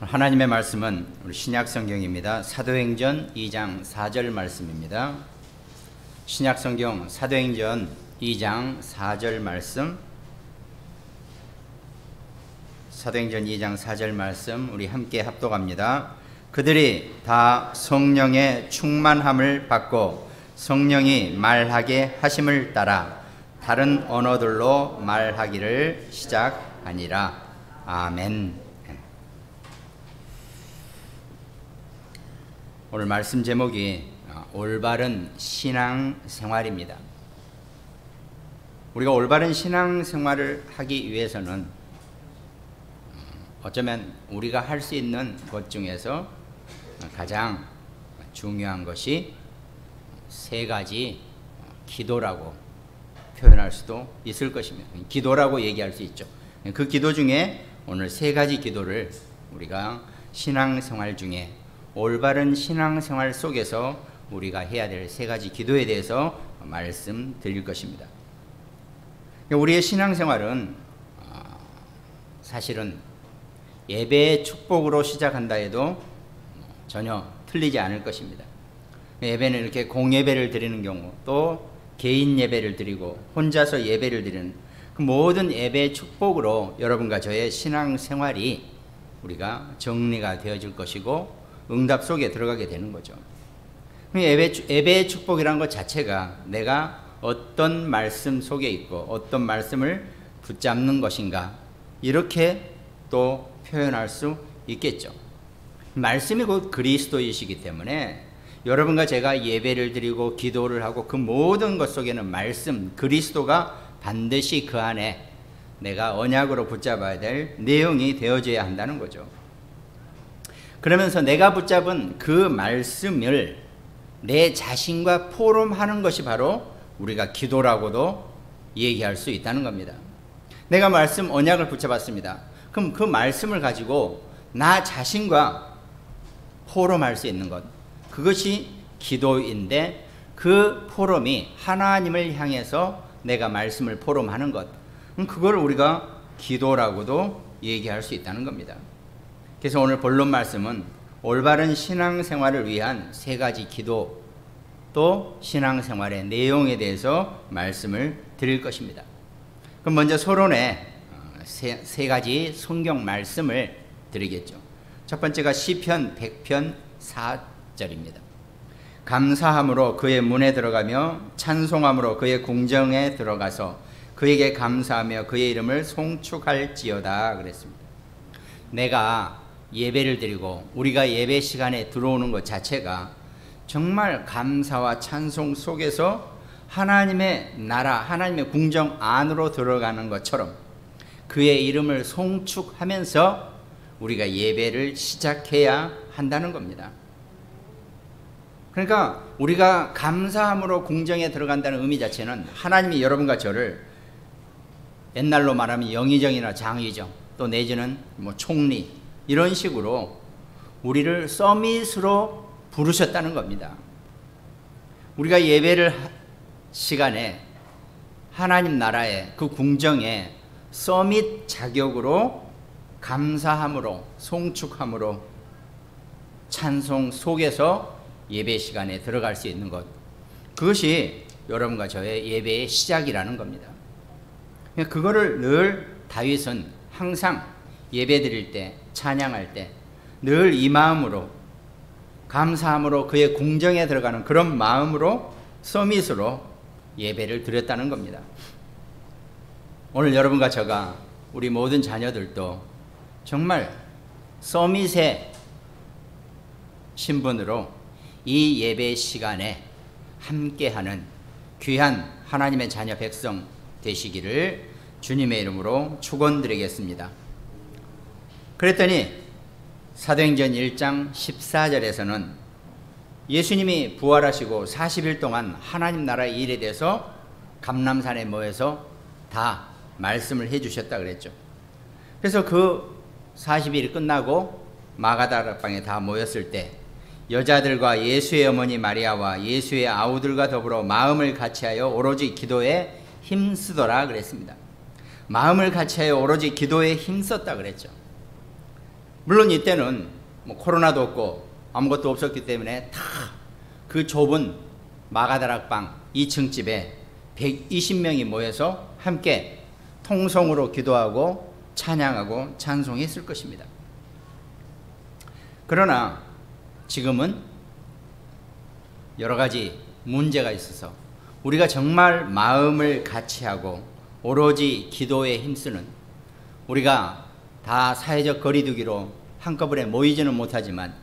하나님의 말씀은 우리 신약 성경입니다. 사도행전 2장 4절 말씀입니다. 신약 성경 사도행전 2장 4절 말씀, 사도행전 2장 4절 말씀 우리 함께 합독합니다. 그들이 다 성령의 충만함을 받고 성령이 말하게 하심을 따라 다른 언어들로 말하기를 시작하니라. 아멘. 오늘 말씀 제목이 올바른 신앙생활입니다. 우리가 올바른 신앙생활을 하기 위해서는 어쩌면 우리가 할 수 있는 것 중에서 가장 중요한 것이 세 가지 기도라고 표현할 수도 있을 것입니다. 기도라고 얘기할 수 있죠. 그 기도 중에 오늘 세 가지 기도를 우리가 신앙생활 중에 올바른 신앙생활 속에서 우리가 해야 될 세 가지 기도에 대해서 말씀드릴 것입니다. 우리의 신앙생활은 사실은 예배의 축복으로 시작한다 해도 전혀 틀리지 않을 것입니다. 예배는 이렇게 공예배를 드리는 경우, 또 개인 예배를 드리고 혼자서 예배를 드리는 그 모든 예배의 축복으로 여러분과 저의 신앙생활이 우리가 정리가 되어질 것이고 응답 속에 들어가게 되는 거죠. 예배의 축복이라는 것 자체가 내가 어떤 말씀 속에 있고 어떤 말씀을 붙잡는 것인가, 이렇게 또 표현할 수 있겠죠. 말씀이 곧 그리스도이시기 때문에 여러분과 제가 예배를 드리고 기도를 하고 그 모든 것 속에는 말씀, 그리스도가 반드시 그 안에 내가 언약으로 붙잡아야 될 내용이 되어져야 한다는 거죠. 그러면서 내가 붙잡은 그 말씀을 내 자신과 포럼하는 것이 바로 우리가 기도라고도 얘기할 수 있다는 겁니다. 내가 말씀 언약을 붙잡았습니다. 그럼 그 말씀을 가지고 나 자신과 포럼할 수 있는 것, 그것이 기도인데, 그 포럼이 하나님을 향해서 내가 말씀을 포럼하는 것, 그걸 우리가 기도라고도 얘기할 수 있다는 겁니다. 그래서 오늘 본론 말씀은 올바른 신앙생활을 위한 세 가지 기도, 또 신앙생활의 내용에 대해서 말씀을 드릴 것입니다. 그럼 먼저 서론에 세 가지 성경 말씀을 드리겠죠. 첫 번째가 시편 100편 4절입니다. 감사함으로 그의 문에 들어가며 찬송함으로 그의 궁정에 들어가서 그에게 감사하며 그의 이름을 송축할지어다 그랬습니다. 내가 예배를 드리고 우리가 예배 시간에 들어오는 것 자체가 정말 감사와 찬송 속에서 하나님의 나라, 하나님의 궁정 안으로 들어가는 것처럼 그의 이름을 송축하면서 우리가 예배를 시작해야 한다는 겁니다. 그러니까 우리가 감사함으로 궁정에 들어간다는 의미 자체는 하나님이 여러분과 저를 옛날로 말하면 영의정이나 장의정, 또 내지는 총리, 이런 식으로 우리를 서밋으로 부르셨다는 겁니다. 우리가 예배를 시간에 하나님 나라의 그 궁정에 서밋 자격으로 감사함으로, 송축함으로, 찬송 속에서 예배 시간에 들어갈 수 있는 것, 그것이 여러분과 저의 예배의 시작이라는 겁니다. 그거를 늘 다윗은 항상 예배 드릴 때, 찬양할 때 늘 이 마음으로, 감사함으로 그의 궁정에 들어가는 그런 마음으로 서밋으로 예배를 드렸다는 겁니다. 오늘 여러분과 저가, 우리 모든 자녀들도 정말 서밋의 신분으로 이 예배 시간에 함께하는 귀한 하나님의 자녀 백성 되시기를 주님의 이름으로 축원드리겠습니다. 그랬더니 사도행전 1장 14절에서는 예수님이 부활하시고 40일 동안 하나님 나라의 일에 대해서 감람산에 모여서 다 말씀을 해주셨다 그랬죠. 그래서 그 40일이 끝나고 마가다락방에 다 모였을 때 여자들과 예수의 어머니 마리아와 예수의 아우들과 더불어 마음을 같이하여 오로지 기도에 힘쓰더라 그랬습니다. 마음을 같이하여 오로지 기도에 힘썼다 그랬죠. 물론 이때는 뭐 코로나도 없고 아무것도 없었기 때문에 다 그 좁은 마가다락방 2층 집에 120명이 모여서 함께 통성으로 기도하고 찬양하고 찬송했을 것입니다. 그러나 지금은 여러 가지 문제가 있어서 우리가 정말 마음을 같이하고 오로지 기도에 힘쓰는, 우리가 다 사회적 거리두기로 한꺼번에 모이지는 못하지만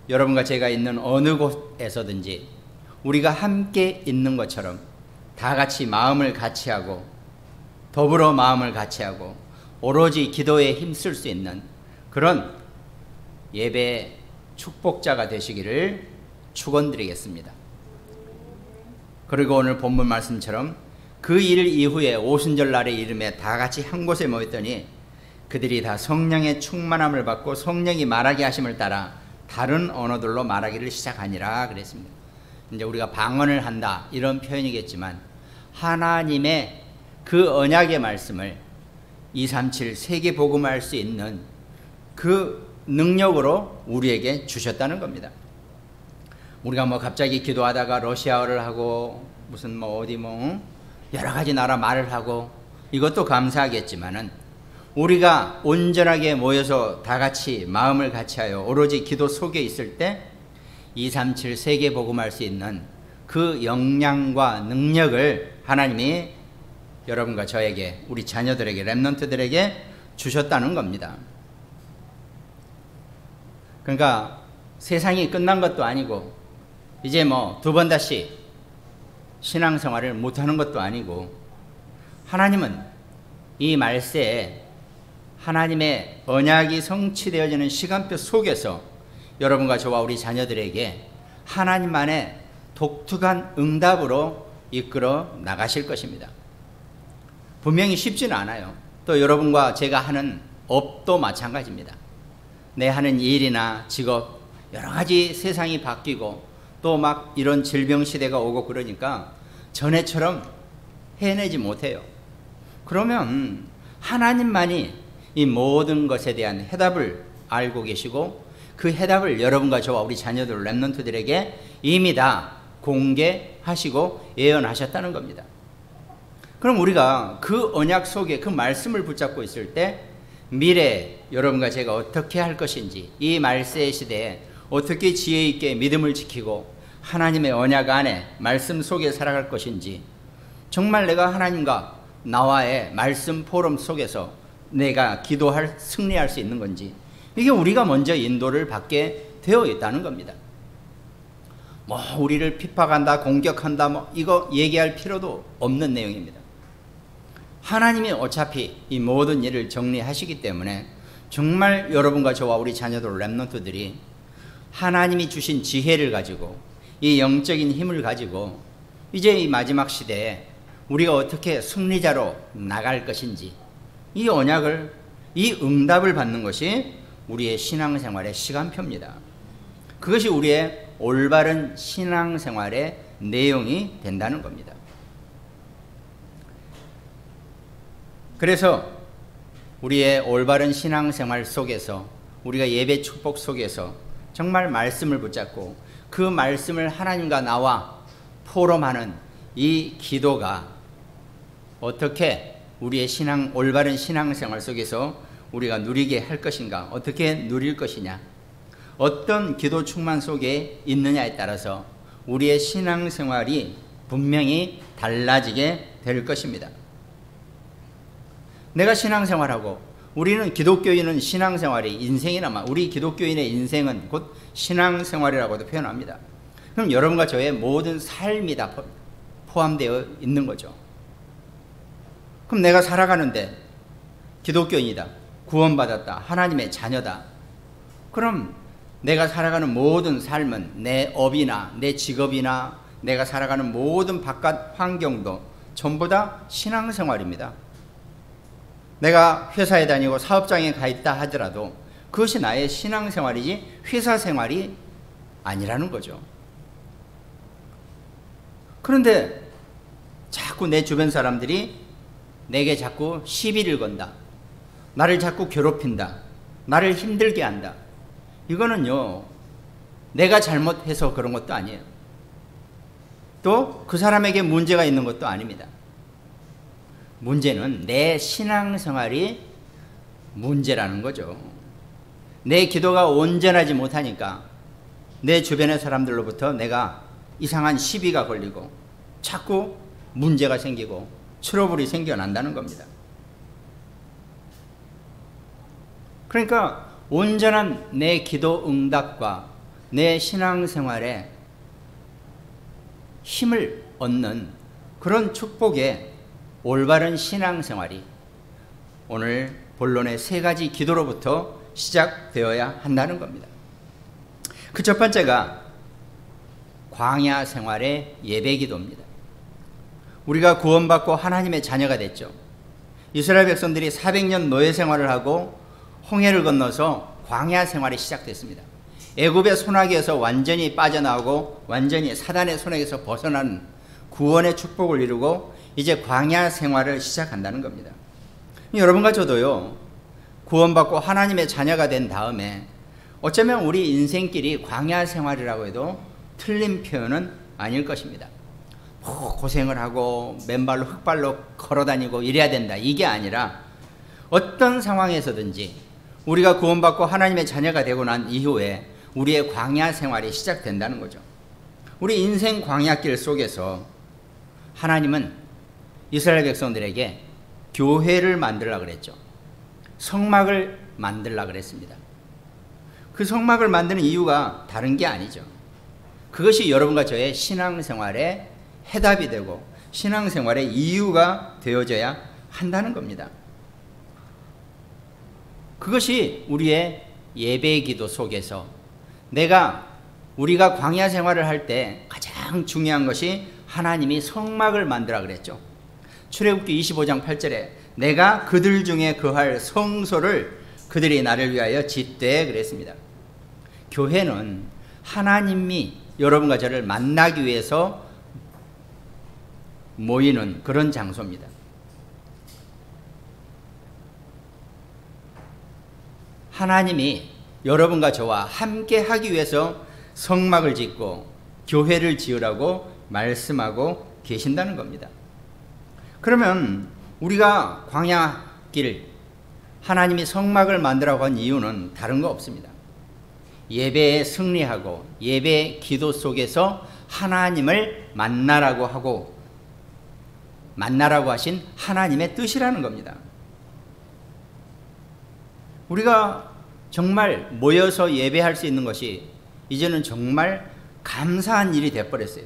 여러분과 제가 있는 어느 곳에서든지 우리가 함께 있는 것처럼 다 같이 마음을 같이하고 더불어 마음을 같이하고 오로지 기도에 힘쓸 수 있는 그런 예배 축복자가 되시기를 축원드리겠습니다. 그리고 오늘 본문 말씀처럼 그 일 이후에 오순절 날의 이름에 다 같이 한 곳에 모였더니 그들이 다 성령의 충만함을 받고 성령이 말하게 하심을 따라 다른 언어들로 말하기를 시작하니라 그랬습니다. 이제 우리가 방언을 한다 이런 표현이겠지만 하나님의 그 언약의 말씀을 237 세계 복음할 수 있는 그 능력으로 우리에게 주셨다는 겁니다. 우리가 뭐 갑자기 기도하다가 러시아어를 하고 무슨 뭐 어디 뭐 여러 가지 나라 말을 하고 이것도 감사하겠지만은 우리가 온전하게 모여서 다 같이 마음을 같이하여 오로지 기도 속에 있을 때 237 세계 복음할 수 있는 그 역량과 능력을 하나님이 여러분과 저에게, 우리 자녀들에게, 렘넌트들에게 주셨다는 겁니다. 그러니까 세상이 끝난 것도 아니고 이제 뭐 두 번 다시 신앙생활을 못하는 것도 아니고 하나님은 이 말세에 하나님의 언약이 성취되어지는 시간표 속에서 여러분과 저와 우리 자녀들에게 하나님만의 독특한 응답으로 이끌어 나가실 것입니다. 분명히 쉽지는 않아요. 또 여러분과 제가 하는 업도 마찬가지입니다. 내 하는 일이나 직업, 여러 가지 세상이 바뀌고 또 막 이런 질병 시대가 오고 그러니까 전에처럼 해내지 못해요. 그러면 하나님만이 이 모든 것에 대한 해답을 알고 계시고 그 해답을 여러분과 저와 우리 자녀들, 렘넌트들에게 이미 다 공개하시고 예언하셨다는 겁니다. 그럼 우리가 그 언약 속에 그 말씀을 붙잡고 있을 때 미래에 여러분과 제가 어떻게 할 것인지, 이 말세의 시대에 어떻게 지혜 있게 믿음을 지키고 하나님의 언약 안에 말씀 속에 살아갈 것인지, 정말 내가 하나님과 나와의 말씀 포럼 속에서 내가 기도할, 승리할 수 있는 건지, 이게 우리가 먼저 인도를 받게 되어 있다는 겁니다. 뭐 우리를 핍박한다, 공격한다, 뭐 이거 얘기할 필요도 없는 내용입니다. 하나님이 어차피 이 모든 일을 정리하시기 때문에 정말 여러분과 저와 우리 자녀들, 렘넌트들이 하나님이 주신 지혜를 가지고 이 영적인 힘을 가지고 이제 이 마지막 시대에 우리가 어떻게 승리자로 나갈 것인지, 이 언약을, 이 응답을 받는 것이 우리의 신앙생활의 시간표입니다. 그것이 우리의 올바른 신앙생활의 내용이 된다는 겁니다. 그래서 우리의 올바른 신앙생활 속에서, 우리가 예배 축복 속에서 정말 말씀을 붙잡고 그 말씀을 하나님과 나와 포럼하는 이 기도가 어떻게 우리의 올바른 신앙생활 속에서 우리가 누리게 할 것인가, 어떻게 누릴 것이냐, 어떤 기도 충만 속에 있느냐에 따라서 우리의 신앙생활이 분명히 달라지게 될 것입니다. 내가 신앙생활하고, 우리는 기독교인은 신앙생활이 인생이나마, 우리 기독교인의 인생은 곧 신앙생활이라고도 표현합니다. 그럼 여러분과 저의 모든 삶이 다 포함되어 있는 거죠. 그럼 내가 살아가는데 기독교인이다, 구원받았다, 하나님의 자녀다. 그럼 내가 살아가는 모든 삶은 내 업이나 내 직업이나 내가 살아가는 모든 바깥 환경도 전부 다 신앙생활입니다. 내가 회사에 다니고 사업장에 가 있다 하더라도 그것이 나의 신앙생활이지 회사 생활이 아니라는 거죠. 그런데 자꾸 내 주변 사람들이 내게 자꾸 시비를 건다, 나를 자꾸 괴롭힌다, 나를 힘들게 한다. 이거는요, 내가 잘못해서 그런 것도 아니에요. 또 그 사람에게 문제가 있는 것도 아닙니다. 문제는 내 신앙생활이 문제라는 거죠. 내 기도가 온전하지 못하니까 내 주변의 사람들로부터 내가 이상한 시비가 걸리고 자꾸 문제가 생기고 트러블이 생겨난다는 겁니다. 그러니까 온전한 내 기도 응답과 내 신앙생활에 힘을 얻는 그런 축복의 올바른 신앙생활이 오늘 본론의 3가지 기도로부터 시작되어야 한다는 겁니다. 그 첫 번째가 광야 생활의 예배 기도입니다. 우리가 구원받고 하나님의 자녀가 됐죠. 이스라엘 백성들이 400년 노예 생활을 하고 홍해를 건너서 광야 생활이 시작됐습니다. 애굽의 손아귀에서 완전히 빠져나오고 완전히 사단의 손에게서 벗어나는 구원의 축복을 이루고 이제 광야 생활을 시작한다는 겁니다. 여러분과 저도요, 구원받고 하나님의 자녀가 된 다음에 어쩌면 우리 인생길이 광야 생활이라고 해도 틀린 표현은 아닐 것입니다. 고생을 하고 맨발로 흙발로 걸어다니고 이래야 된다, 이게 아니라 어떤 상황에서든지 우리가 구원받고 하나님의 자녀가 되고 난 이후에 우리의 광야 생활이 시작된다는 거죠. 우리 인생 광야길 속에서 하나님은 이스라엘 백성들에게 교회를 만들려고 그랬죠. 성막을 만들려고 그랬습니다. 그 성막을 만드는 이유가 다른 게 아니죠. 그것이 여러분과 저의 신앙생활의 해답이 되고 신앙생활의 이유가 되어져야 한다는 겁니다. 그것이 우리의 예배 기도 속에서 우리가 광야 생활을 할 때 가장 중요한 것이 하나님이 성막을 만들라 그랬죠. 출애굽기 25장 8절에 내가 그들 중에 거할 성소를 그들이 나를 위하여 짓되 그랬습니다. 교회는 하나님이 여러분과 저를 만나기 위해서 모이는 그런 장소입니다. 하나님이 여러분과 저와 함께 하기 위해서 성막을 짓고 교회를 지으라고 말씀하고 계신다는 겁니다. 그러면 우리가 광야길 하나님이 성막을 만들라고 한 이유는 다른 거 없습니다. 예배에 승리하고 예배 기도 속에서 하나님을 만나라고 하신 하나님의 뜻이라는 겁니다. 우리가 정말 모여서 예배할 수 있는 것이 이제는 정말 감사한 일이 되어버렸어요.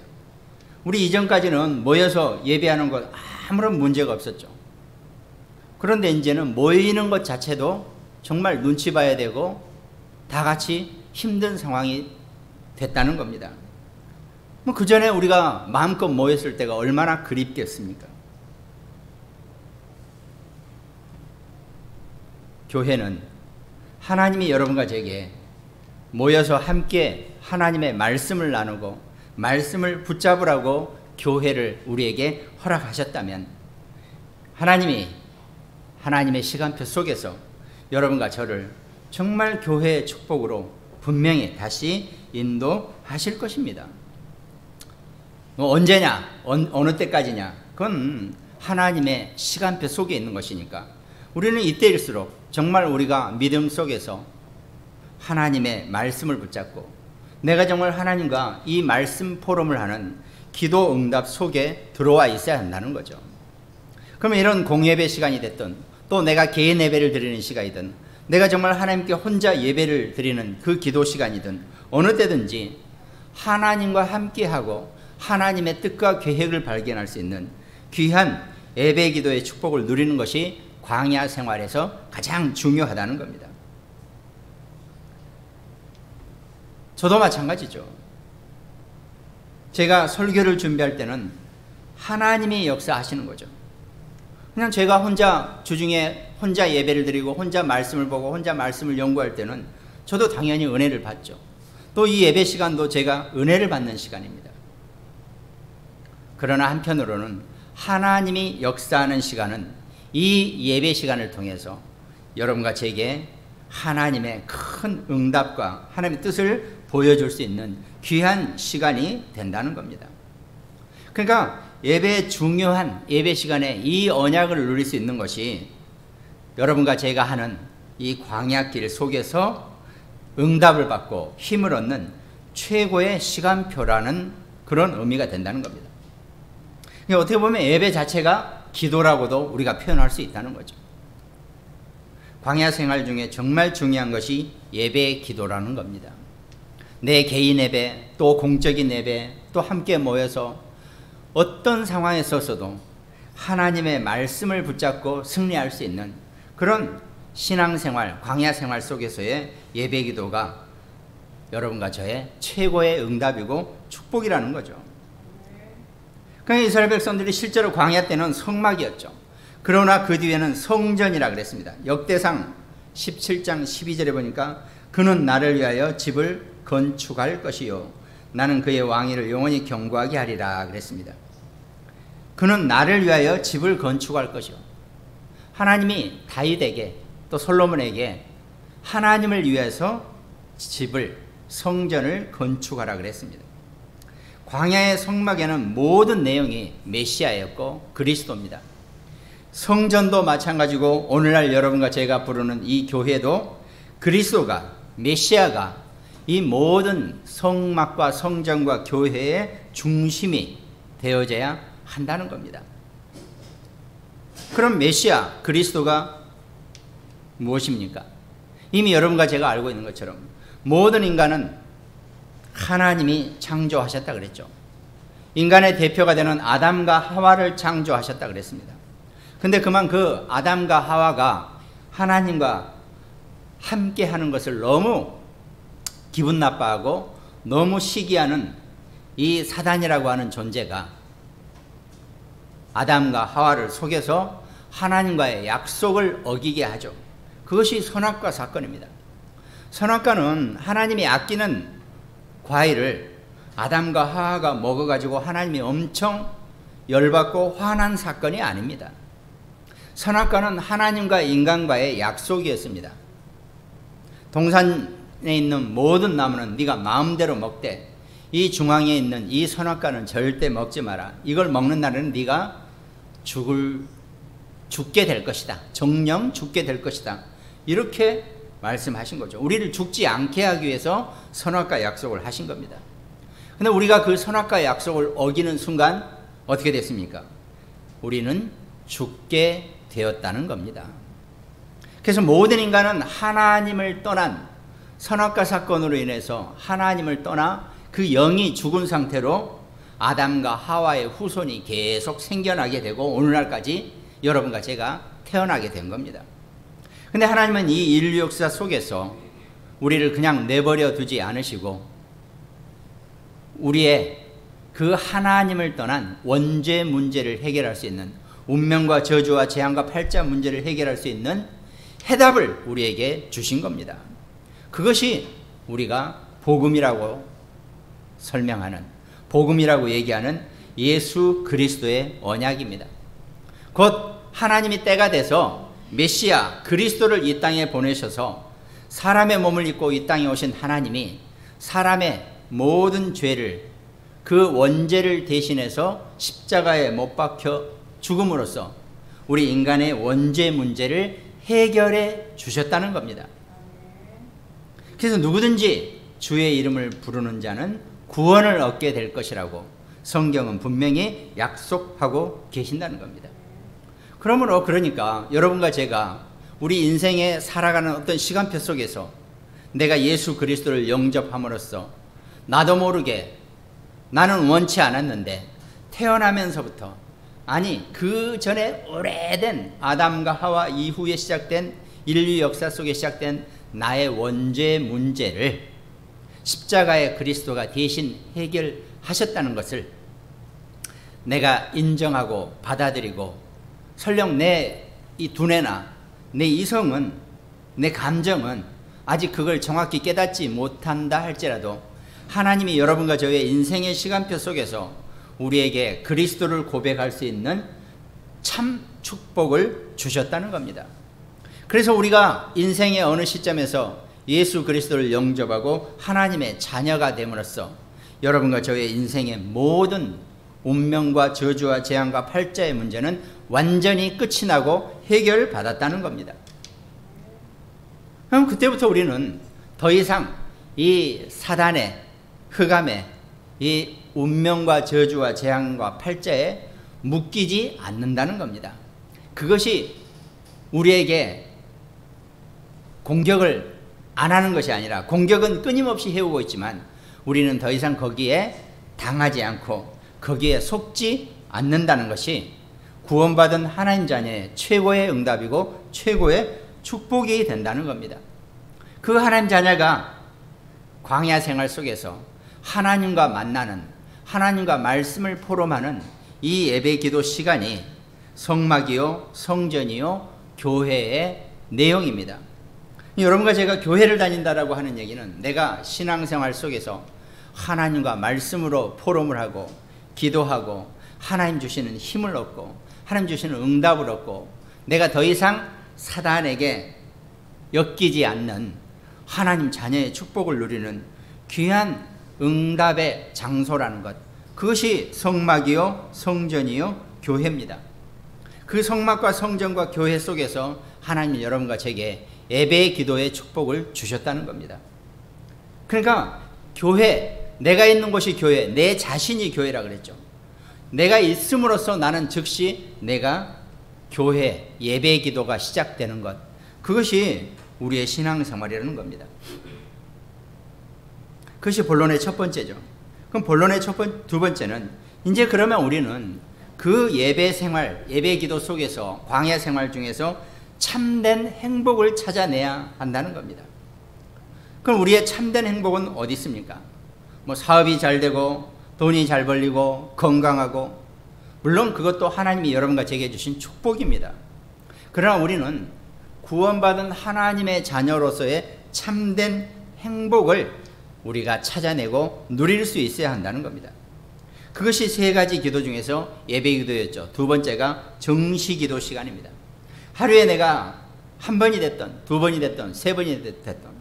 우리 이전까지는 모여서 예배하는 것 아무런 문제가 없었죠. 그런데 이제는 모이는 것 자체도 정말 눈치 봐야 되고 다 같이 힘든 상황이 됐다는 겁니다. 그 전에 우리가 마음껏 모였을 때가 얼마나 그립겠습니까? 교회는 하나님이 여러분과 제게 모여서 함께 하나님의 말씀을 나누고 말씀을 붙잡으라고 교회를 우리에게 허락하셨다면 하나님이 하나님의 시간표 속에서 여러분과 저를 정말 교회의 축복으로 분명히 다시 인도하실 것입니다. 언제냐, 어느 때까지냐, 그건 하나님의 시간표 속에 있는 것이니까 우리는 이때일수록 정말 우리가 믿음 속에서 하나님의 말씀을 붙잡고 내가 정말 하나님과 이 말씀 포럼을 하는 기도 응답 속에 들어와 있어야 한다는 거죠. 그러면 이런 공예배 시간이 됐든 또 내가 개인 예배를 드리는 시간이든 내가 정말 하나님께 혼자 예배를 드리는 그 기도 시간이든 어느 때든지 하나님과 함께하고 하나님의 뜻과 계획을 발견할 수 있는 귀한 예배 기도의 축복을 누리는 것이 광야 생활에서 가장 중요하다는 겁니다. 저도 마찬가지죠. 제가 설교를 준비할 때는 하나님이 역사하시는 거죠. 그냥 제가 혼자 주중에 혼자 예배를 드리고 혼자 말씀을 보고 혼자 말씀을 연구할 때는 저도 당연히 은혜를 받죠. 또 이 예배 시간도 제가 은혜를 받는 시간입니다. 그러나 한편으로는 하나님이 역사하는 시간은 이 예배 시간을 통해서 여러분과 제게 하나님의 큰 응답과 하나님의 뜻을 보여줄 수 있는 귀한 시간이 된다는 겁니다. 그러니까 예배의 중요한 예배 시간에 이 언약을 누릴 수 있는 것이 여러분과 제가 하는 이 광야길 속에서 응답을 받고 힘을 얻는 최고의 시간표라는 그런 의미가 된다는 겁니다. 그러니까 어떻게 보면 예배 자체가 기도라고도 우리가 표현할 수 있다는 거죠. 광야 생활 중에 정말 중요한 것이 예배의 기도라는 겁니다. 내 개인 예배, 또 공적인 예배, 또 함께 모여서 어떤 상황에 있어서도 하나님의 말씀을 붙잡고 승리할 수 있는 그런 신앙생활, 광야생활 속에서의 예배기도가 여러분과 저의 최고의 응답이고 축복이라는 거죠. 그러니까 이스라엘 백성들이 실제로 광야 때는 성막이었죠. 그러나 그 뒤에는 성전이라 그랬습니다. 역대상 17장 12절에 보니까 그는 나를 위하여 집을 건축할 것이요 나는 그의 왕위를 영원히 경고하게 하리라 그랬습니다. 그는 나를 위하여 집을 건축할 것이요. 하나님이 다윗에게 또 솔로몬에게 하나님을 위해서 집을, 성전을 건축하라 그랬습니다. 광야의 성막에는 모든 내용이 메시아였고 그리스도입니다. 성전도 마찬가지고 오늘날 여러분과 제가 부르는 이 교회도 그리스도가, 메시아가 이 모든 성막과 성전과 교회의 중심이 되어져야 한다는 겁니다. 그럼 메시아, 그리스도가 무엇입니까? 이미 여러분과 제가 알고 있는 것처럼 모든 인간은 하나님이 창조하셨다 그랬죠. 인간의 대표가 되는 아담과 하와를 창조하셨다 그랬습니다. 근데 그만 그 아담과 하와가 하나님과 함께 하는 것을 너무 기분 나빠하고 너무 시기하는 이 사단이라고 하는 존재가 아담과 하와를 속여서 하나님과의 약속을 어기게 하죠. 그것이 선악과 사건입니다. 선악과는 하나님이 아끼는 과일을 아담과 하와가 먹어가지고 하나님이 엄청 열받고 화난 사건이 아닙니다. 선악과는 하나님과 인간과의 약속이었습니다. 동산에 있는 모든 나무는 네가 마음대로 먹되 이 중앙에 있는 이 선악과는 절대 먹지 마라. 이걸 먹는 날에는 네가 죽게 될 것이다. 정령 죽게 될 것이다. 이렇게 말씀하신 거죠. 우리를 죽지 않게 하기 위해서 선악과 약속을 하신 겁니다. 근데 우리가 그 선악과 약속을 어기는 순간 어떻게 됐습니까? 우리는 죽게 되었다는 겁니다. 그래서 모든 인간은 하나님을 떠난 선악과 사건으로 인해서 하나님을 떠나 그 영이 죽은 상태로 아담과 하와의 후손이 계속 생겨나게 되고 오늘날까지 여러분과 제가 태어나게 된 겁니다. 근데 하나님은 이 인류 역사 속에서 우리를 그냥 내버려 두지 않으시고 우리의 그 하나님을 떠난 원죄 문제를 해결할 수 있는 운명과 저주와 재앙과 팔자 문제를 해결할 수 있는 해답을 우리에게 주신 겁니다. 그것이 우리가 복음이라고 설명하는, 복음이라고 얘기하는 예수 그리스도의 언약입니다. 곧 하나님이 때가 돼서 메시아 그리스도를 이 땅에 보내셔서 사람의 몸을 입고 이 땅에 오신 하나님이 사람의 모든 죄를, 그 원죄를 대신해서 십자가에 못 박혀 죽음으로써 우리 인간의 원죄 문제를 해결해 주셨다는 겁니다. 그래서 누구든지 주의 이름을 부르는 자는 구원을 얻게 될 것이라고 성경은 분명히 약속하고 계신다는 겁니다. 그러니까 여러분과 제가 우리 인생에 살아가는 어떤 시간표 속에서 내가 예수 그리스도를 영접함으로써 나도 모르게 나는 원치 않았는데 태어나면서부터, 아니 그 전에 오래된 아담과 하와 이후에 시작된 인류 역사 속에 시작된 나의 원죄 문제를 십자가의 그리스도가 대신 해결하셨다는 것을 내가 인정하고 받아들이고, 설령 내 이 두뇌나 내 이성은, 내 감정은 아직 그걸 정확히 깨닫지 못한다 할지라도 하나님이 여러분과 저의 인생의 시간표 속에서 우리에게 그리스도를 고백할 수 있는 참 축복을 주셨다는 겁니다. 그래서 우리가 인생의 어느 시점에서 예수 그리스도를 영접하고 하나님의 자녀가 됨으로써 여러분과 저의 인생의 모든 운명과 저주와 재앙과 팔자의 문제는 완전히 끝이 나고 해결받았다는 겁니다. 그럼 그때부터 우리는 더 이상 이 사단의 흑암의 이 운명과 저주와 재앙과 팔자에 묶이지 않는다는 겁니다. 그것이 우리에게 공격을 안 하는 것이 아니라, 공격은 끊임없이 해오고 있지만 우리는 더 이상 거기에 당하지 않고 거기에 속지 않는다는 것이 구원받은 하나님 자녀의 최고의 응답이고 최고의 축복이 된다는 겁니다. 그 하나님 자녀가 광야 생활 속에서 하나님과 만나는, 하나님과 말씀을 포럼하는 이 예배 기도 시간이 성막이요 성전이요 교회의 내용입니다. 여러분과 제가 교회를 다닌다라고 하는 얘기는 내가 신앙생활 속에서 하나님과 말씀으로 포럼을 하고 기도하고 하나님 주시는 힘을 얻고 하나님 주시는 응답을 얻고 내가 더 이상 사단에게 엮이지 않는 하나님 자녀의 축복을 누리는 귀한 응답의 장소라는 것, 그것이 성막이요 성전이요 교회입니다. 그 성막과 성전과 교회 속에서 하나님은 여러분과 제게 예배의 기도의 축복을 주셨다는 겁니다. 그러니까 교회, 내가 있는 곳이 교회, 내 자신이 교회라 그랬죠. 내가 있음으로써 나는 즉시 내가 교회, 예배의 기도가 시작되는 것, 그것이 우리의 신앙생활이라는 겁니다. 그것이 본론의 첫 번째죠. 그럼 본론의 두 번째는 이제 그러면 우리는 그 예배 생활, 예배 기도 속에서 광야 생활 중에서 참된 행복을 찾아내야 한다는 겁니다. 그럼 우리의 참된 행복은 어디 있습니까? 뭐 사업이 잘 되고 돈이 잘 벌리고 건강하고, 물론 그것도 하나님이 여러분과 제게 주신 축복입니다. 그러나 우리는 구원받은 하나님의 자녀로서의 참된 행복을 우리가 찾아내고 누릴 수 있어야 한다는 겁니다. 그것이 세 가지 기도 중에서 예배 기도였죠. 두 번째가 정시 기도 시간입니다. 하루에 내가 한 번이 됐던 두 번이 됐던 세 번이 됐던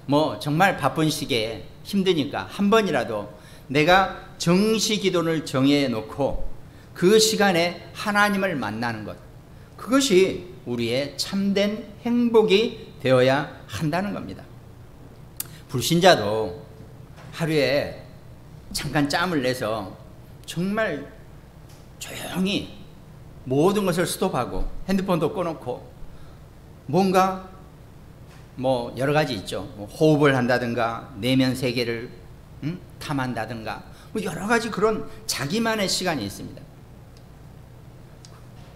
뭐 정말 바쁜 시기에 힘드니까 한 번이라도 내가 정시 기도를 정해놓고 그 시간에 하나님을 만나는 것, 그것이 우리의 참된 행복이 되어야 한다는 겁니다. 불신자도 하루에 잠깐 짬을 내서 정말 조용히 모든 것을 스톱하고 핸드폰도 꺼놓고 뭔가 뭐 여러 가지 있죠. 뭐 호흡을 한다든가 내면 세계를 탐한다든가 뭐 여러 가지 그런 자기만의 시간이 있습니다.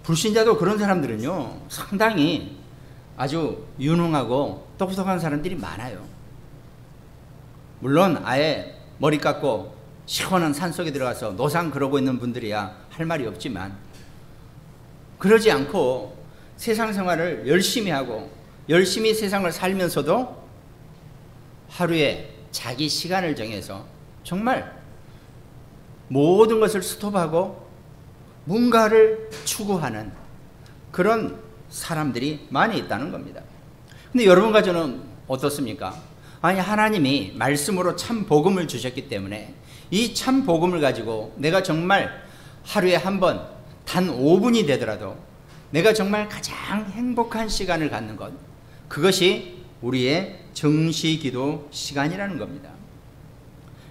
불신자도 그런 사람들은요 상당히 아주 유능하고 똑똑한 사람들이 많아요. 물론 아예 머리 깎고 시원한 산속에 들어가서 노상 그러고 있는 분들이야 할 말이 없지만, 그러지 않고 세상 생활을 열심히 하고 열심히 세상을 살면서도 하루에 자기 시간을 정해서 정말 모든 것을 스톱하고 뭔가를 추구하는 그런 사람들이 많이 있다는 겁니다. 근데 여러분과 저는 어떻습니까? 아니, 하나님이 말씀으로 참 복음을 주셨기 때문에 이 참 복음을 가지고 내가 정말 하루에 한 번 단 5분이 되더라도 내가 정말 가장 행복한 시간을 갖는 것, 그것이 우리의 정시기도 시간이라는 겁니다.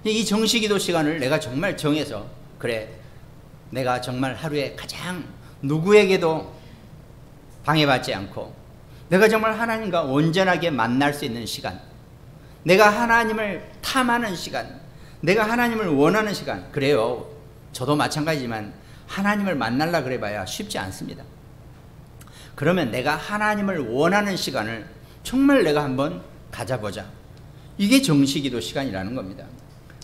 이 정시기도 시간을 내가 정말 정해서, 그래 내가 정말 하루에 가장 누구에게도 방해받지 않고 내가 정말 하나님과 온전하게 만날 수 있는 시간, 내가 하나님을 탐하는 시간, 내가 하나님을 원하는 시간. 그래요, 저도 마찬가지지만 하나님을 만나려 그래봐야 쉽지 않습니다. 그러면 내가 하나님을 원하는 시간을 정말 내가 한번 가져보자, 이게 정시기도 시간이라는 겁니다.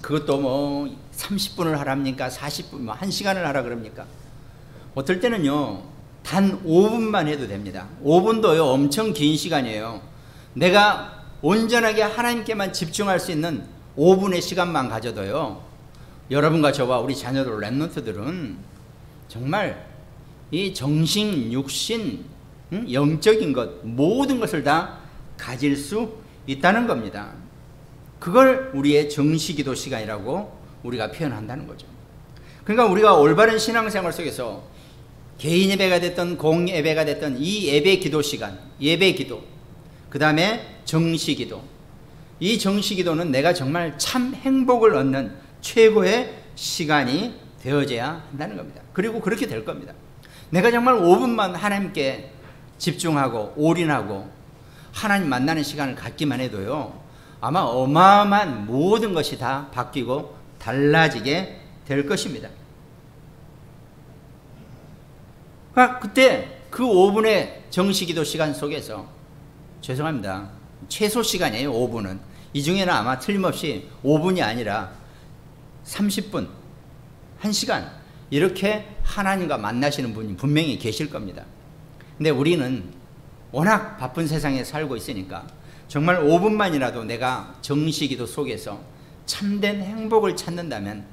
그것도 뭐 30분을 하랍니까? 40분, 뭐 1시간을 하라 그럽니까? 어떨 때는요 단 5분만 해도 됩니다. 5분도요 엄청 긴 시간이에요. 내가 온전하게 하나님께만 집중할 수 있는 5분의 시간만 가져도요, 여러분과 저와 우리 자녀들 렘넌트들은 정말 이 정신, 육신, 영적인 것, 모든 것을 다 가질 수 있다는 겁니다. 그걸 우리의 정시기도 시간이라고 우리가 표현한다는 거죠. 그러니까 우리가 올바른 신앙생활 속에서 개인 예배가 됐던 공예배가 됐던 이 예배 기도 시간, 예배 기도, 그 다음에 정시기도, 이 정시기도는 내가 정말 참 행복을 얻는 최고의 시간이 되어져야 한다는 겁니다. 그리고 그렇게 될 겁니다. 내가 정말 5분만 하나님께 집중하고 올인하고 하나님 만나는 시간을 갖기만 해도요, 아마 어마어마한 모든 것이 다 바뀌고 달라지게 될 것입니다. 그때 그 5분의 정시기도 시간 속에서, 죄송합니다, 최소 시간이에요. 5분은. 이 중에는 아마 틀림없이 5분이 아니라 30분, 1시간 이렇게 하나님과 만나시는 분이 분명히 계실 겁니다. 근데 우리는 워낙 바쁜 세상에 살고 있으니까 정말 5분만이라도 내가 정시기도 속에서 참된 행복을 찾는다면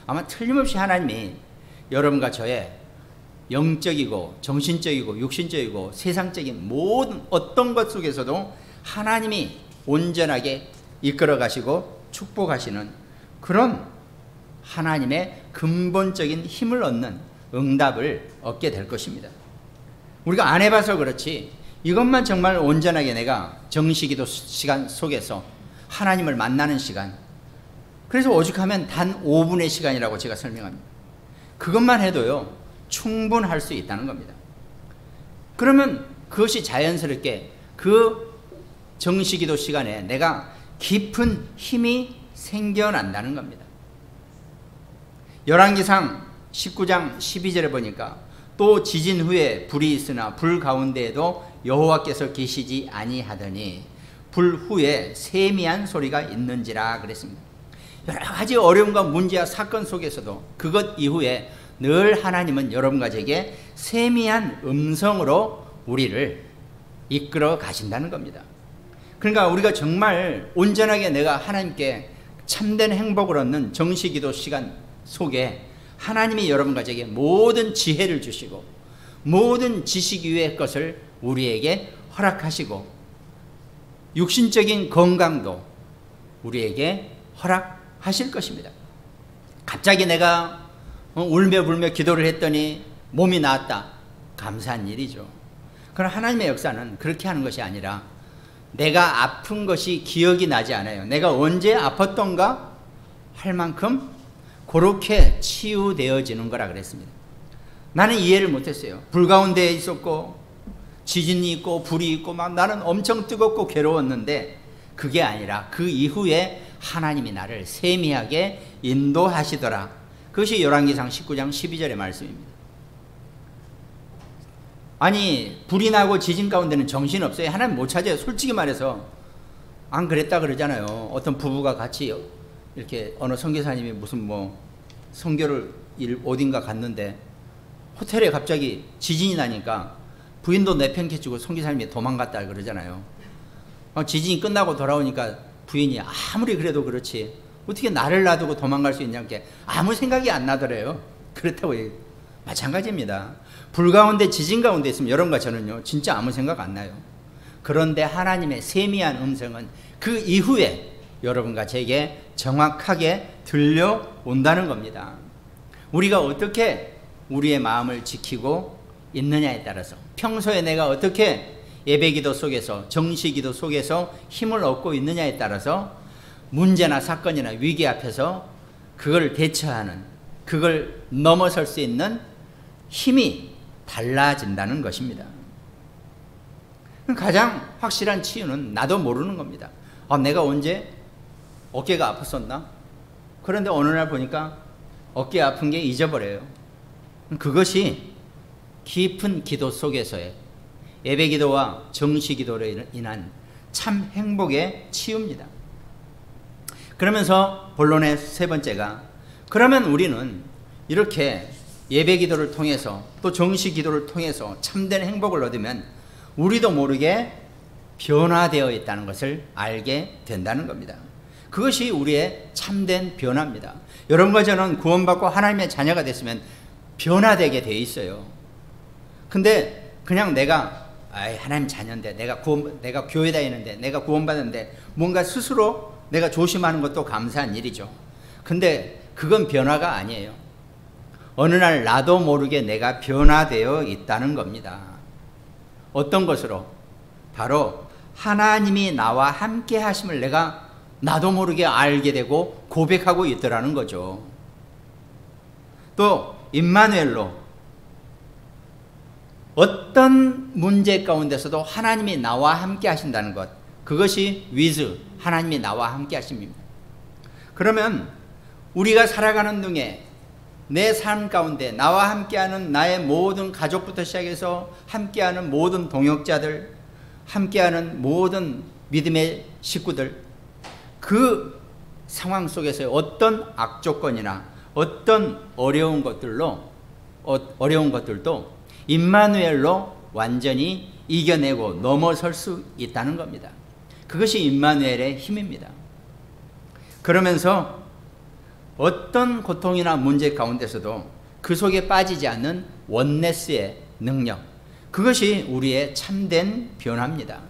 아마 틀림없이 하나님이 여러분과 저의 영적이고 정신적이고 육신적이고 세상적인 모든 어떤 것 속에서도 하나님이 온전하게 이끌어 가시고 축복하시는 그런 하나님의 근본적인 힘을 얻는 응답을 얻게 될 것입니다. 우리가 안 해봐서 그렇지 이것만 정말 온전하게 내가 정시기도 시간 속에서 하나님을 만나는 시간, 그래서 오죽하면 단 5분의 시간이라고 제가 설명합니다. 그것만 해도요 충분할 수 있다는 겁니다. 그러면 그것이 자연스럽게 그 정시기도 시간에 내가 깊은 힘이 생겨난다는 겁니다. 열왕기상 19장 12절에 보니까 또 지진 후에 불이 있으나 불 가운데에도 여호와께서 계시지 아니하더니 불 후에 세미한 소리가 있는지라 그랬습니다. 여러 가지 어려움과 문제와 사건 속에서도 그것 이후에 늘 하나님은 여러분과 제게 세미한 음성으로 우리를 이끌어 가신다는 겁니다. 그러니까 우리가 정말 온전하게 내가 하나님께 참된 행복을 얻는 정시기도 시간 속에 하나님이 여러분과 제게 모든 지혜를 주시고 모든 지식 위의 것을 우리에게 허락하시고 육신적인 건강도 우리에게 허락하실 것입니다. 갑자기 내가 울며 불며 기도를 했더니 몸이 나았다. 감사한 일이죠. 그러나 하나님의 역사는 그렇게 하는 것이 아니라 내가 아픈 것이 기억이 나지 않아요. 내가 언제 아팠던가 할 만큼 그렇게 치유되어지는 거라 그랬습니다. 나는 이해를 못했어요. 불 가운데에 있었고 지진이 있고 불이 있고 막 나는 엄청 뜨겁고 괴로웠는데 그게 아니라 그 이후에 하나님이 나를 세미하게 인도하시더라. 그것이 열왕기상 19장 12절의 말씀입니다. 아니 불이 나고 지진 가운데는 정신없어요. 하나님 못 찾아요. 솔직히 말해서 안 그랬다 그러잖아요. 어떤 부부가 같이 이렇게 어느 선교사님이 무슨 뭐 선교를 어딘가 갔는데 호텔에 갑자기 지진이 나니까 부인도 내팽개치고 선교사님이 도망갔다 그러잖아요. 지진이 끝나고 돌아오니까 부인이 아무리 그래도 그렇지 어떻게 나를 놔두고 도망갈 수 있냐는 게 아무 생각이 안 나더래요. 그렇다고 마찬가지입니다. 불 가운데 지진 가운데 있으면 여러분과 저는요 진짜 아무 생각 안 나요. 그런데 하나님의 세미한 음성은 그 이후에 여러분과 제게 정확하게 들려온다는 겁니다. 우리가 어떻게 우리의 마음을 지키고 있느냐에 따라서 평소에 내가 어떻게 예배기도 속에서 정시기도 속에서 힘을 얻고 있느냐에 따라서 문제나 사건이나 위기 앞에서 그걸 대처하는, 그걸 넘어설 수 있는 힘이 달라진다는 것입니다. 가장 확실한 치유는 나도 모르는 겁니다. 내가 언제 어깨가 아팠었나? 그런데 어느 날 보니까 어깨 아픈 게 잊어버려요. 그것이 깊은 기도 속에서의 예배기도와 정시기도로 인한 참 행복의 치유입니다. 그러면서 본론의 세 번째가, 그러면 우리는 이렇게 예배기도를 통해서 또 정시기도를 통해서 참된 행복을 얻으면 우리도 모르게 변화되어 있다는 것을 알게 된다는 겁니다. 그것이 우리의 참된 변화입니다. 여러분과 저는 구원받고 하나님의 자녀가 됐으면 변화되게 돼 있어요. 근데 그냥 내가 아이, 하나님 자녀인데, 내가 교회 다니는데, 내가 구원받았는데, 뭔가 스스로 내가 조심하는 것도 감사한 일이죠. 근데 그건 변화가 아니에요. 어느 날 나도 모르게 내가 변화되어 있다는 겁니다. 어떤 것으로? 바로 하나님이 나와 함께 하심을 내가 나도 모르게 알게 되고 고백하고 있더라는 거죠. 또 임마누엘로 어떤 문제 가운데서도 하나님이 나와 함께 하신다는 것, 그것이 with, 하나님이 나와 함께 하심입니다. 그러면 우리가 살아가는 중에 내 삶 가운데 나와 함께하는 나의 모든 가족부터 시작해서 함께하는 모든 동역자들, 함께하는 모든 믿음의 식구들, 그 상황 속에서 어떤 악조건이나 어떤 어려운 것들도 임마누엘로 완전히 이겨내고 넘어설 수 있다는 겁니다. 그것이 임마누엘의 힘입니다. 그러면서 어떤 고통이나 문제 가운데서도 그 속에 빠지지 않는 원네스의 능력, 그것이 우리의 참된 변화입니다.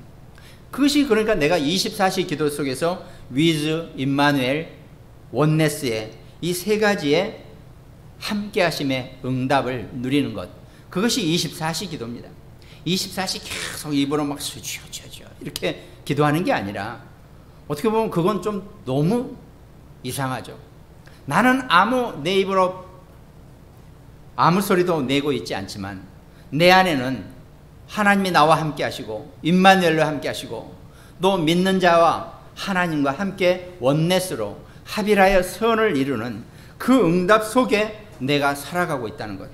그것이 그러니까 내가 24시 기도 속에서 with, 임마누엘, 원네스의 이 세 가지의 함께 하심의 응답을 누리는 것, 그것이 24시 기도입니다. 24시 계속 입으로 막 수지어 이렇게 기도하는 게 아니라, 어떻게 보면 그건 좀 너무 이상하죠. 나는 내 입으로 아무 소리도 내고 있지 않지만 내 안에는 하나님이 나와 함께 하시고 임마누엘로 함께 하시고 또 믿는 자와 하나님과 함께 원넷으로 합일하여 선을 이루는 그 응답 속에 내가 살아가고 있다는 것,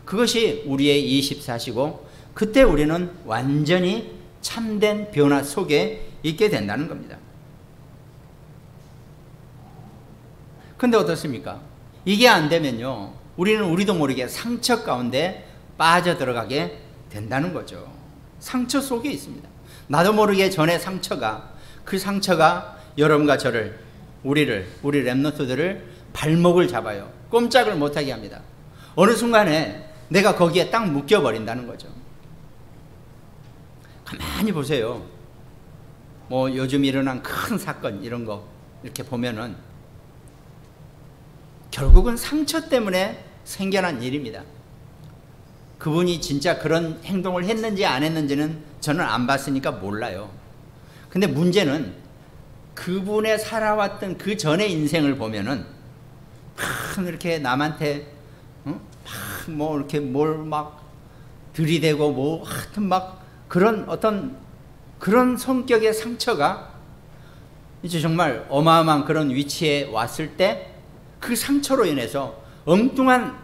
그것이 우리의 24시고 그때 우리는 완전히 참된 변화 속에 있게 된다는 겁니다. 근데 어떻습니까? 이게 안 되면요, 우리도 모르게 상처 가운데 빠져들어가게 된다는 거죠. 상처 속에 있습니다. 나도 모르게 전에 그 상처가 여러분과 저를, 우리 렘넌트들을 발목을 잡아요. 꼼짝을 못하게 합니다. 어느 순간에 내가 거기에 딱 묶여버린다는 거죠. 가만히 보세요. 뭐 요즘 일어난 큰 사건 이런 거 이렇게 보면은 결국은 상처 때문에 생겨난 일입니다. 그분이 진짜 그런 행동을 했는지 안 했는지는 저는 안 봤으니까 몰라요. 근데 문제는 그분의 살아왔던 그 전의 인생을 보면은 막 이렇게 남한테 뭐 이렇게 뭘 막 들이대고 뭐 하여튼 막 그런 어떤 그런 성격의 상처가 이제 정말 어마어마한 그런 위치에 왔을 때 그 상처로 인해서 엉뚱한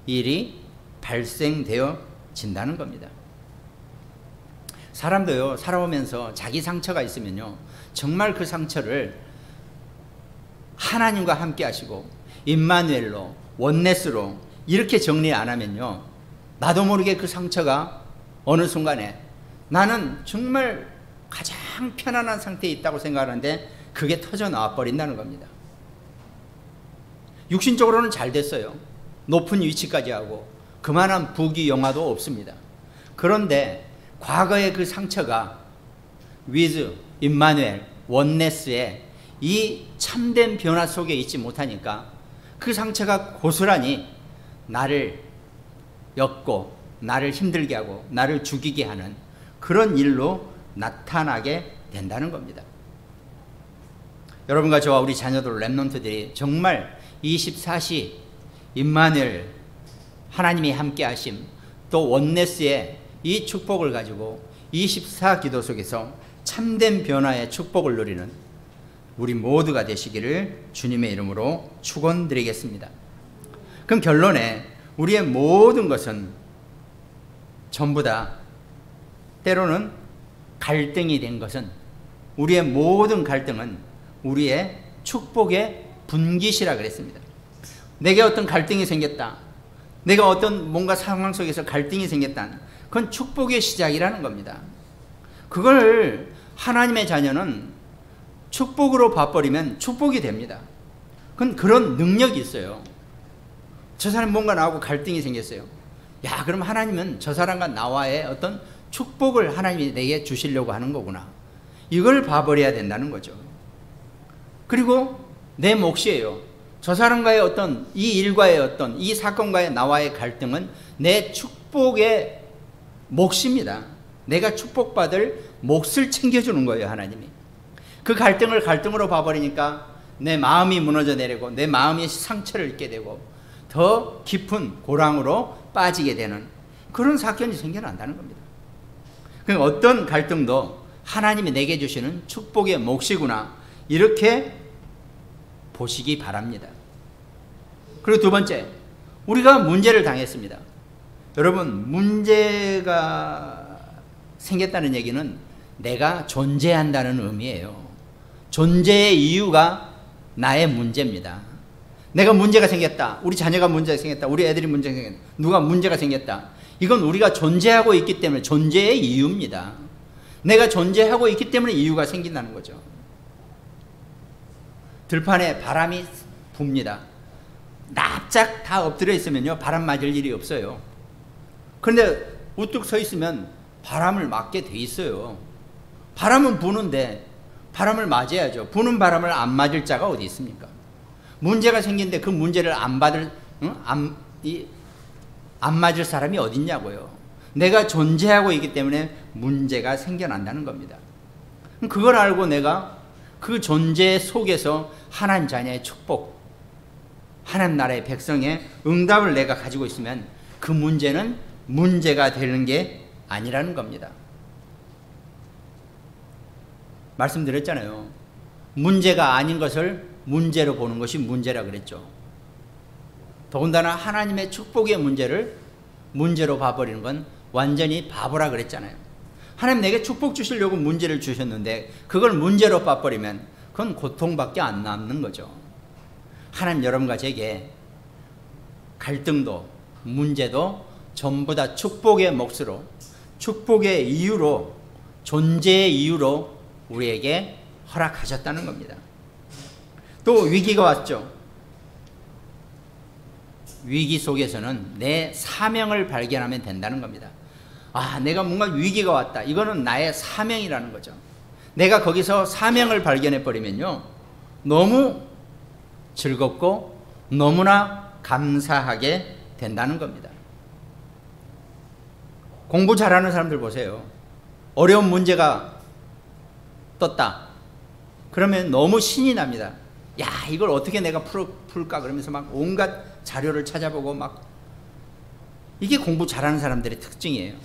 일이 발생되어진다는 겁니다. 사람도요, 살아오면서 자기 상처가 있으면요, 정말 그 상처를 하나님과 함께 하시고 임마누엘로, 원넷으로 이렇게 정리 안 하면요, 나도 모르게 그 상처가 어느 순간에 나는 정말 가장 편안한 상태에 있다고 생각하는데 그게 터져 나와 버린다는 겁니다. 육신적으로는 잘 됐어요. 높은 위치까지 하고 그만한 부귀 영화도 없습니다. 그런데 과거의 그 상처가 with, 임마누엘, 원네스의 이 참된 변화 속에 있지 못하니까 그 상처가 고스란히 나를 엮고 나를 힘들게 하고 나를 죽이게 하는 그런 일로 나타나게 된다는 겁니다. 여러분과 저와 우리 자녀들, 렘넌트들이 정말 24시 임마누엘, 하나님이 함께 하심, 또 원네스의 이 축복을 가지고 24 기도 속에서 참된 변화의 축복을 누리는 우리 모두가 되시기를 주님의 이름으로 축원드리겠습니다. 그럼 결론에 우리의 모든 것은 전부 다 때로는 갈등이 된 것은, 우리의 모든 갈등은 우리의 축복의 분깃이라 그랬습니다. 내게 어떤 갈등이 생겼다, 내가 어떤 뭔가 상황 속에서 갈등이 생겼다, 그건 축복의 시작이라는 겁니다. 그걸 하나님의 자녀는 축복으로 봐버리면 축복이 됩니다. 그건 그런 능력이 있어요. 저 사람 뭔가 나하고 갈등이 생겼어요. 야, 그럼 하나님은 저 사람과 나와의 어떤 축복을 하나님이 내게 주시려고 하는 거구나. 이걸 봐버려야 된다는 거죠. 그리고 내 몫이에요. 저 사람과의 어떤 이 일과의 어떤 이 사건과의 나와의 갈등은 내 축복의 몫입니다. 내가 축복받을 몫을 챙겨주는 거예요, 하나님이. 그 갈등을 갈등으로 봐버리니까 내 마음이 무너져 내리고 내 마음이 상처를 입게 되고 더 깊은 고랑으로 빠지게 되는 그런 사건이 생겨난다는 겁니다. 그러니까 어떤 갈등도 하나님이 내게 주시는 축복의 몫이구나, 이렇게 보시기 바랍니다. 그리고 두 번째, 우리가 문제를 당했습니다. 여러분, 문제가 생겼다는 얘기는 내가 존재한다는 의미예요. 존재의 이유가 나의 문제입니다. 내가 문제가 생겼다, 우리 자녀가 문제가 생겼다, 우리 애들이 문제가 생겼다, 누가 문제가 생겼다, 이건 우리가 존재하고 있기 때문에 존재의 이유입니다. 내가 존재하고 있기 때문에 이유가 생긴다는 거죠. 들판에 바람이 붑니다. 납작 다 엎드려 있으면요, 바람 맞을 일이 없어요. 그런데 우뚝 서 있으면 바람을 맞게 돼 있어요. 바람은 부는데 바람을 맞아야죠. 부는 바람을 안 맞을 자가 어디 있습니까? 문제가 생긴데 그 문제를 안 맞을 사람이 어디 있냐고요. 내가 존재하고 있기 때문에 문제가 생겨난다는 겁니다. 그걸 알고 내가 그 존재 속에서 하나님 자녀의 축복, 하나님 나라의 백성의 응답을 내가 가지고 있으면 그 문제는 문제가 되는 게 아니라는 겁니다. 말씀드렸잖아요. 문제가 아닌 것을 문제로 보는 것이 문제라 그랬죠. 더군다나 하나님의 축복의 문제를 문제로 봐버리는 건 완전히 바보라 그랬잖아요. 하나님 내게 축복 주시려고 문제를 주셨는데 그걸 문제로 봐버리면 그건 고통밖에 안 남는 거죠. 하나님 여러분과 제게 갈등도 문제도 전부 다 축복의 몫으로, 축복의 이유로, 존재의 이유로 우리에게 허락하셨다는 겁니다. 또 위기가 왔죠. 위기 속에서는 내 사명을 발견하면 된다는 겁니다. 아, 내가 뭔가 위기가 왔다, 이거는 나의 사명이라는 거죠. 내가 거기서 사명을 발견해 버리면요, 너무 즐겁고 너무나 감사하게 된다는 겁니다. 공부 잘하는 사람들 보세요. 어려운 문제가 떴다 그러면 너무 신이 납니다. 야, 이걸 어떻게 내가 풀까 그러면서 막 온갖 자료를 찾아보고 막, 이게 공부 잘하는 사람들의 특징이에요.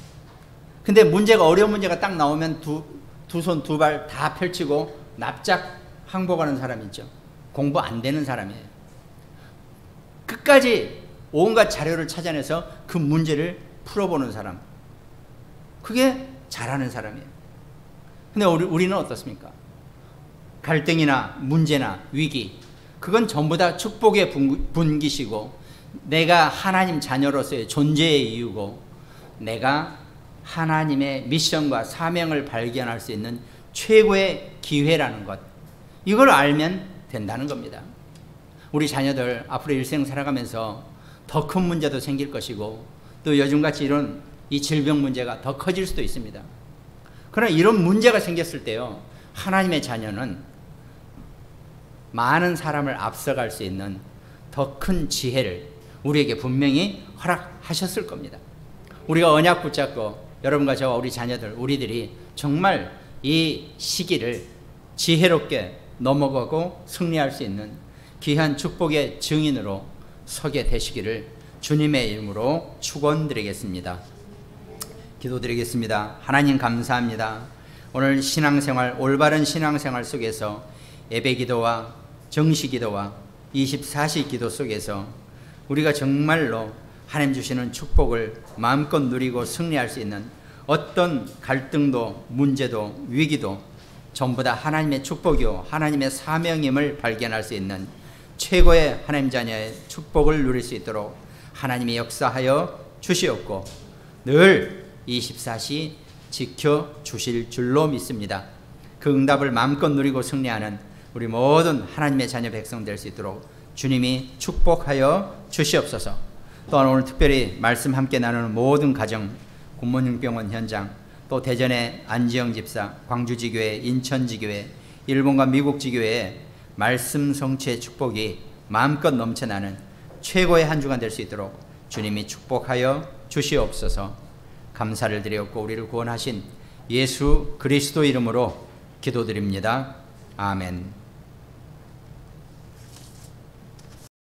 근데 문제가, 어려운 문제가 딱 나오면 두 손 두 발 다 펼치고 납작 항복하는 사람이 있죠. 공부 안 되는 사람이에요. 끝까지 온갖 자료를 찾아내서 그 문제를 풀어보는 사람, 그게 잘하는 사람이에요. 근데 우리는 어떻습니까? 갈등이나 문제나 위기, 그건 전부 다 축복의 분기시고 내가 하나님 자녀로서의 존재의 이유고 내가 하나님의 미션과 사명을 발견할 수 있는 최고의 기회라는 것, 이걸 알면 된다는 겁니다. 우리 자녀들 앞으로 일생 살아가면서 더 큰 문제도 생길 것이고 또 요즘같이 이런 이 질병 문제가 더 커질 수도 있습니다. 그러나 이런 문제가 생겼을 때요, 하나님의 자녀는 많은 사람을 앞서갈 수 있는 더 큰 지혜를 우리에게 분명히 허락하셨을 겁니다. 우리가 언약 붙잡고 여러분과 저와 우리 자녀들, 우리들이 정말 이 시기를 지혜롭게 넘어가고 승리할 수 있는 귀한 축복의 증인으로 서게 되시기를 주님의 이름으로 축원드리겠습니다. 기도드리겠습니다. 하나님 감사합니다. 오늘 신앙생활, 올바른 신앙생활 속에서 예배기도와 정시기도와 24시 기도 속에서 우리가 정말로 하나님 주시는 축복을 마음껏 누리고 승리할 수 있는 어떤 갈등도 문제도 위기도 전부 다 하나님의 축복이요 하나님의 사명임을 발견할 수 있는 최고의 하나님 자녀의 축복을 누릴 수 있도록 하나님이 역사하여 주시옵고 늘 24시 지켜주실 줄로 믿습니다. 그 응답을 마음껏 누리고 승리하는 우리 모든 하나님의 자녀 백성 될 수 있도록 주님이 축복하여 주시옵소서. 또한 오늘 특별히 말씀 함께 나누는 모든 가정, 굿모닝병원 현장, 또 대전의 안지영 집사, 광주지교회, 인천지교회, 일본과 미국 지교회에 말씀 성취의 축복이 마음껏 넘쳐나는 최고의 한 주간 될 수 있도록 주님이 축복하여 주시옵소서. 감사를 드렸고 우리를 구원하신 예수 그리스도 이름으로 기도드립니다. 아멘.